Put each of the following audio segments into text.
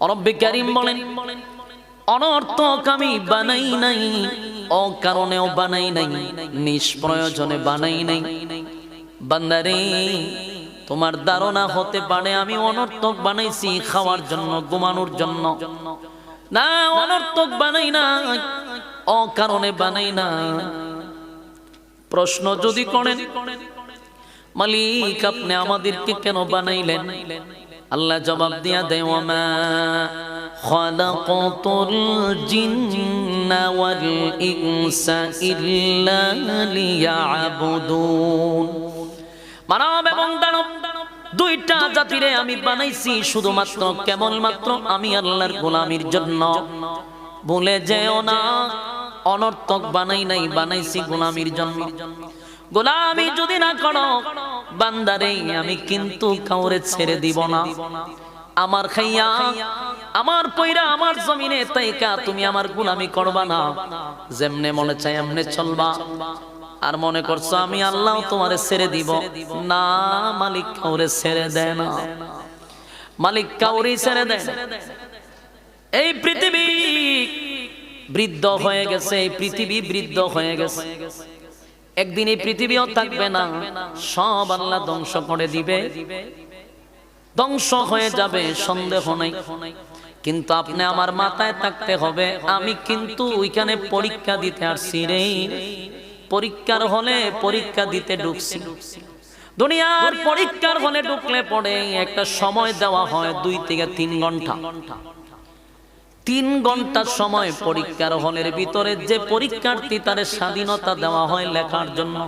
রব্বে কারীম বলেন, অনর্থক আমি বানাই নাই, অকারণেও বানাই নাই, নিষ্প্রয়োজনে বানাই নাই। বান্দারে, তোমার ধারণা হতে পারে আমি অনর্থক বানাইছি খাওয়ার জন্য, ঘুমানোর জন্য। না, অনর্থক বানাই না, অকারণে বানাই না। প্রশ্ন যদি করেন, মালিক আপনি আমাদেরকে কেন বানাইলেন? আল্লাহ জবাব দিয়া দেয়, ওয়ামা খালাকাতুল জিন্না ওয়াল ইনসা ইল্লা লিয়াবুদুন। মানব এবং দানব দুইটা জাতিরে আমি বানাইছি শুধুমাত্র কেবলমাত্র আমি আল্লাহর গোলামির জন্য। ভুলে যেও না, অনর্থক বানাই নাই, বানাইছি গোলামির জন্য। গোলামি যদি না করো বান্দারে, আমি কিন্তু কাউরে ছেড়ে দিব না। আমার খাইয়া, আমার পয়রা, আমার জমিনে তাইকা তুমি আমার গোলামি করবা না। যেমনে মনে চাই এমনে চলবা। আর মনে করছো আমি আল্লাহ তোমারে ছেড়ে দিব না, মালিক কাউরে ছেড়ে দেয় না। মালিক কাউরে ছেড়ে দেয়। এই পৃথিবী বৃদ্ধ হয়ে গেছে, এই পৃথিবী বৃদ্ধ হয়ে গেছে। একদিন এই পৃথিবীও থাকবে না, সব আল্লাহ ধ্বংস করে দিবে, ধ্বংস হয়ে যাবে, সন্দেহ নাই। কিন্তু আপনি আমার মাথায় থাকতে হবে, আমি কিন্তু ওইখানে পরীক্ষা দিতে আসছি রে। পরীক্ষার হলে পরীক্ষা দিতে ঢুকছি। দুনিয়ার পরীক্ষার হলে ঢুকলে পড়ে একটা সময় দেওয়া হয় 2 থেকে 3 ঘন্টা। 3 ঘন্টা সময় পরীক্ষার হলের ভিতরে যে পরীক্ষার্থী তার স্বাধীনতা দেওয়া হয় লেখার জন্য।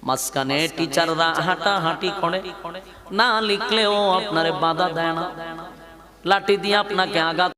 মাঝখানে টিচাররা হাঁটাহাঁটি করে, না লিখলেও আপনারে বাধা দেয় না, লাঠি দিয়ে আপনাকে আঘাত